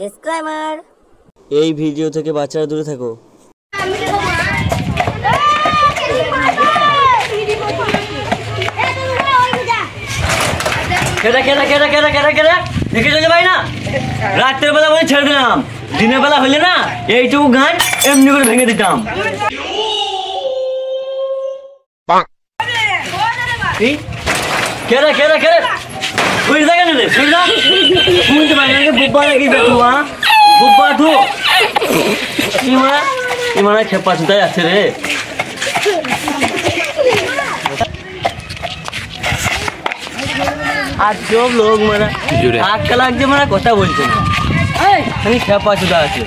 Disclaimer, এই video থেকে বাচ্চারা দূরে থাকো। দেখে চলে ভাই না, রাত্রের বেলা বলে ছেড়ে দিলাম, দিনের বেলা হলে না এইটুকু গান এমনি করে ভেঙে দিতাম। খেপা চুতাই আছে রে। আর সব লোক মানে আজকাল লাগছে মানে কথা বলছে না, খেপা চুতা আছে।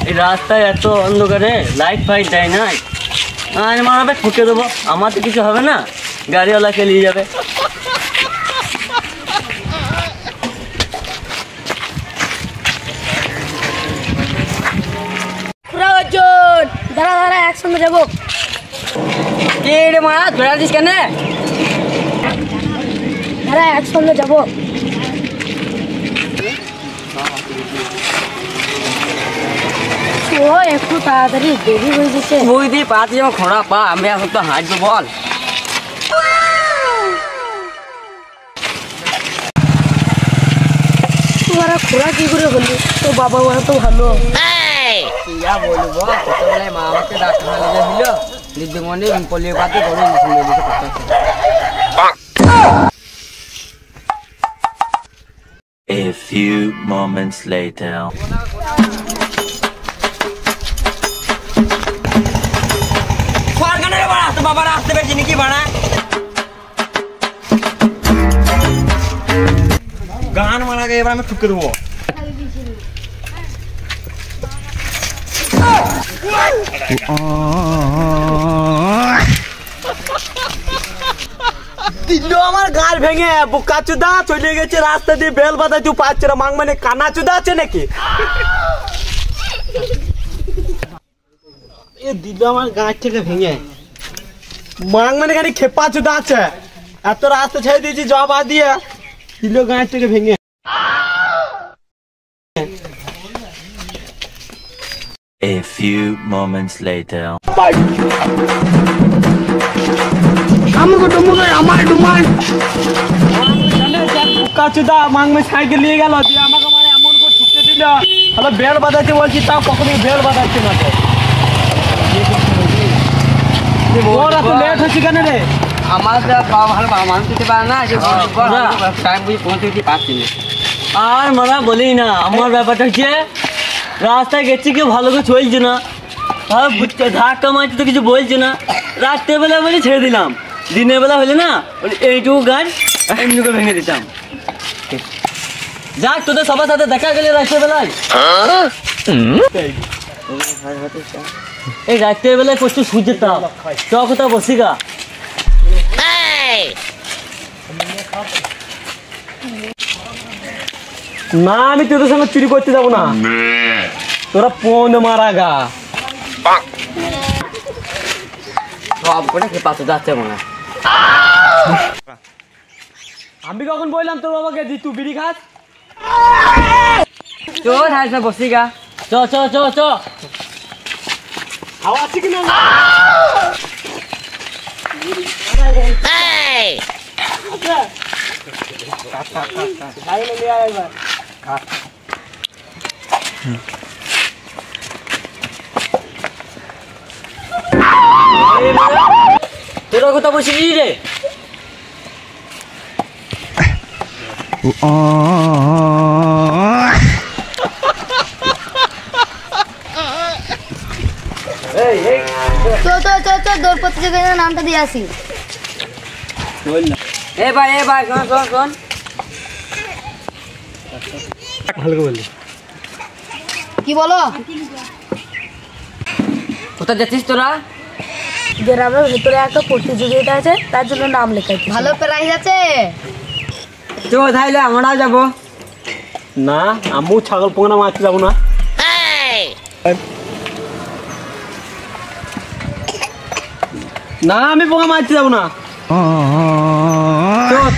এই রাস্তায় এত অন্ধকারে লাইট ফাইট দেয় না, আর মারাবে ঠুকে দেবো, আমার তো কিছু হবে না, গাড়িওয়ালাকে নিয়ে যাবে। দাঁড়া দাঁড়া, একসঙ্গে যাবো। কে রে মা, ধরে আছিস কেন? দাঁড়া, একসঙ্গে যাবো। ও একটু তাড়াতাড়ি, দেরি হয়ে যাচ্ছে। ওই দিয়ে পাচ্ছি যখন খোঁড়া পা, আমি এখন তো হাঁটবো বল। তোরা খোঁড়া কি করে হলি? তো বাবা মা তো ভালো। ইয়া বলবো, ছোটবেলায় মা আমাকে ডাক্তার দিল, দিদিমণি পোলিও পাতি করে A few moments later. বাবার আসতে পেরেছি নাকি ভাড়া? গান মারাকে এবার আমি ঠুকে দেবো। আমার গাল ভেঙে বুকা চুদা চলে গেছে রাস্তা দিয়ে, বেল বাধা তুই পাচ্ছে না, মাং মানে কানা চুদা আছে নাকি? এ দিল আমার গাছ থেকে ভেঙে, মাং মানে গাড়ি খেপা চুদা আছে, এত রাস্তা ছেড়ে দিয়েছি জবা দিয়ে, দিল গাছ থেকে ভেঙে। A few moments later. Cycle নিয়ে গেল, আমাকে মানে এমন করে ঠুকে দিল, বেল বাঁধাচ্ছে বলছি, তাও কখনো বেল বাঁধাচ্ছে না। লেট হচ্ছে কেন রে? আমার ভালো মানুষ দিতে পারে না, টাইম বুঝে পৌঁছে দিতে পারছি না। আর মারা বলি না, আমার ব্যাপারটা হচ্ছে রাস্তায় গেছি, কেউ ভালো করে চলছে না, ধাক্কা মারছে তো কিছু বলছে না, রাত্রের বেলা বলে ছেড়ে দিলাম, দিনের বেলা হলে না এইটুকু গাছ এমনি করে ভেঙে দিতাম। যাক, তোদের সবার সাথে দেখা গেলে রাত্রের বেলায়, এই রাত্রের বেলায় প্রচুর সূর্যের তাপ, চ কোথাও বসি গা। না, আমি তোদের সঙ্গে চুরি করতে যাবো না, তোরা পন মারা গা সব করে পাশে যাচ্ছে মনে। আমি কখন বললাম তোর বাবাকে যে তুই বিড়ি খাস? চো ধারে বসি গা, চ চ চ চ। হাওয়া আছে কিনা? তোরা কোথা বসেছিস রে? দৌড় প্রতিযোগিতার নামটা দিয়ে আসি। এ ভাই শোন শোন শোন, ভালো করে বললি। কি বলো? কোথায় যাচ্ছিস তোরা? গ্রামের ভেতরে একটা প্রতিযোগিতা আছে, তার জন্য নাম লেখাচ্ছি। ভালো প্রাইজ আছে। তো তাইলে আমরাও যাবো। না, আমু ছাগল পোঙা মারতে যাবো না। না, আমি পোঙা মারতে যাবো না।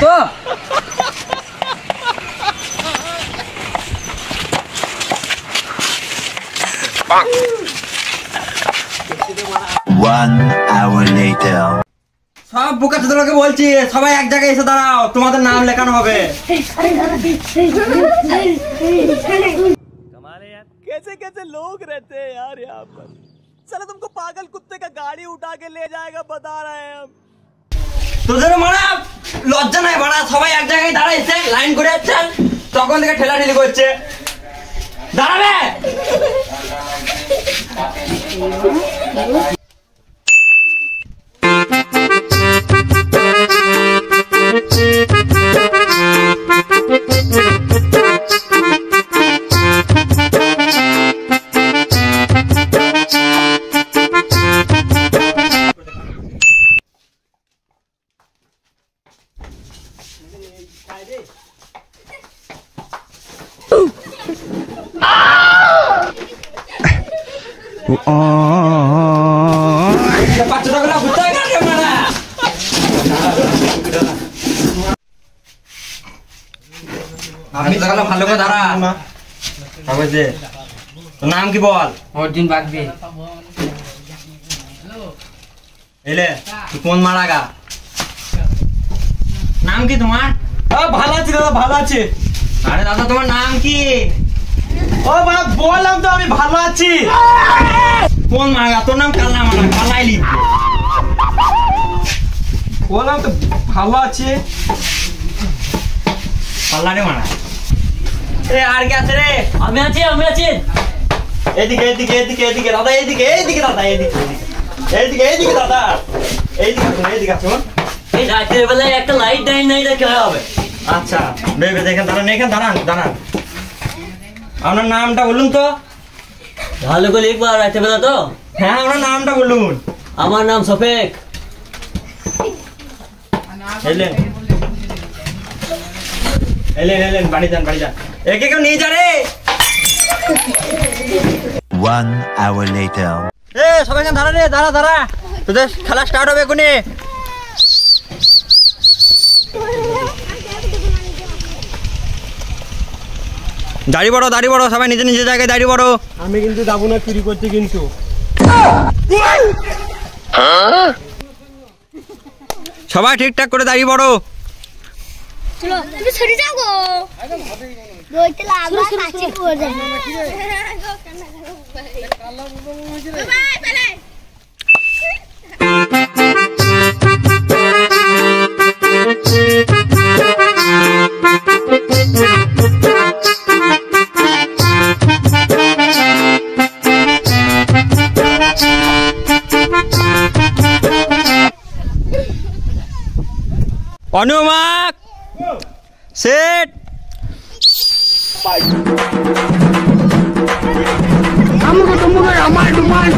তো 1 hour later. সব বোকা চোদলোকে বলছি, সবাই এক জায়গায় এসে দাঁড়াও, তোমাদের নাম লেখানো হবে। कैसे कैसे लोग रहते हैं यार यहाँ पर। चलो तुमको पागल कुत्ते का गाड़ी उठा के ले जाएगा, बता रहे हैं हम। তোদের মারা লজ্জা নাই বাড়া, সবাই এক জায়গায় দাঁড়াইছে লাইন করে যাচ্ছেন, তখন থেকে ঠেলাঠেলি করছে। দাঁড়াবে বাচ্চাগুলো ঘুরতে গেছে মারা। বাচ্চাগুলো ভালো করে দাঁড়া। তোর নাম কি বল? অর্জুন বাগদি। এলে তুই কোন মারা গা? নাম কি তোমার? ভালো আছি দাদা, ভালো আছে। আরে দাদা তোমার নাম কি? ও বাবা বললাম তো আমি ভালো আছি। কোন মারা? তোর নাম কাল্লা মারা, কাল্লাই লিখবে। বললাম তো ভালো আছে। পাল্লারে মারা। এ আর কে আছে রে? আমি আছি, আমি আছি। এদিকে এদিকে এদিকে এদিকে দাদা, এদিকে এইদিকে দাদা, এদিকে এইদিকে এইদিকে দাদা, এইদিকে আসুন, এইদিকে আসুন। এই রাতের বেলায় একটা লাইট দেয় নাই, এটা কি হবে? আচ্ছা বেবে দেখেন, দাঁড়ান এখানে, দাঁড়ান দাঁড়ান। আপনার নামটা বলুন তো। ভালো করে লিখবা রাতের বেলা তো। হ্যাঁ আপনার নামটা বলুন। আমার নাম সফেক। এলেন এলেন এলেন, বাড়ি যান বাড়ি যান। একে কেউ নিয়ে যা রে। 1 hour later. এ সবাই কেন দাঁড়া রে, দাঁড়া দাঁড়া, তোদের খেলা স্টার্ট হবে এখনই। দাঁড়িয়ে পড়ো, দাঁড়িয়ে পড়ো, সবাই নিজে নিজের জায়গায় দাঁড়িয়ে পড়ো। আমি কিন্তু যাবো না চুরি করতে কিন্তু। সবাই ঠিকঠাক করে দাঁড়িয়ে পড়ো। চলো তুমি সরে যাও গো। দইতে লাগা কাছে পড়ে যাবে। বাই পেলে। অনুমাক সেট। আমাকে টুমুকে আমার ডুমাল,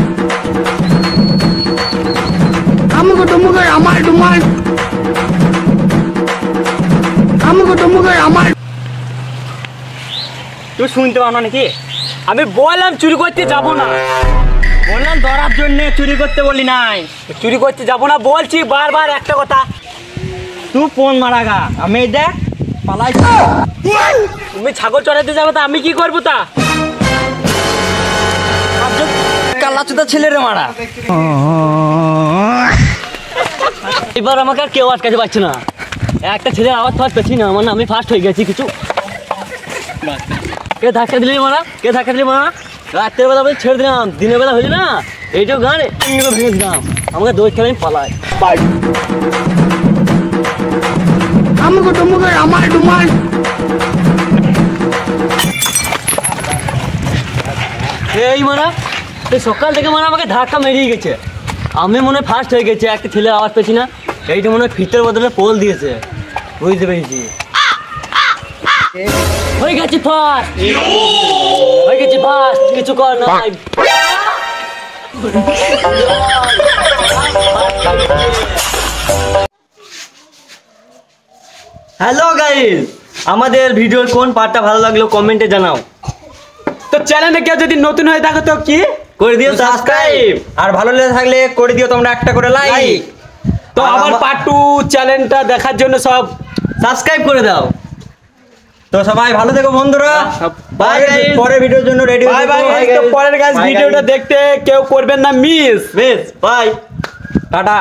আমাকে টুমুকে আমার ডুমাল, আমাকে টুমুকে আমার। তুই শুনতে পাও না নাকি? আমি বললাম চুরি করতে যাব না। বললাম ধরার জন্য, চুরি করতে বলি নাই। চুরি করতে যাব না বলছি বারবার একটা কথা। তুই ফোন মারা গা, আমি এই দেখ পালাই। তুমি ছাগল চড়াতে যাবে তা আমি কি করবো তা? কাল্লা চুদা ছেলেরে মারা। এবার আমাকে আর কেউ আটকাতে পারছে না। একটা ছেলের আওয়াজ ফার্স্ট পেছি না, মানে আমি ফার্স্ট হয়ে গেছি কিছু। কে ধাক্কা দিলি মারা, কে ধাক্কা দিলি মারা? রাত্রের বেলা বলে ছেড়ে দিলাম, দিনের বেলা হইলে না এইটাও গান এমনি করে ভেঙে দিলাম। আমাকে দোষ খেলে আমি পালাই। আমাকে টুমুকে আমার ডুমাল। এই মারা, এই সকাল থেকে মারা আমাকে ধাক্কা মেরিয়ে গেছে। আমি মনে হয় ফার্স্ট হয়ে গেছি, একটা ছেলের আওয়াজ পেয়েছি না, এইটা মনে হয় ফিতের বদলে পোল দিয়েছে। বুঝতে পেরেছি, হয়ে গেছি ফার্স্ট, হয়ে গেছি ফার্স্ট, কিছু কর না। হ্যালো গাইস, আমাদের ভিডিওর কোন পার্টটা ভালো লাগলো কমেন্টে জানাও। তো চ্যানেলে কেউ যদি নতুন হয়ে থাকে তো কি করে দিও সাবস্ক্রাইব, আর ভালো লেগে থাকলে করে দিও তোমরা একটা করে লাইক। তো আমার পার্ট 2 চ্যানেলটা দেখার জন্য সব সাবস্ক্রাইব করে দাও। তো সবাই ভালো থেকো বন্ধুরা, বাই গাইস, পরের ভিডিওর জন্য রেডি বাই বাই গাইস। তো পরের গাইস ভিডিওটা দেখতে কেউ করবেন না মিস। বেশ বাই টাটা।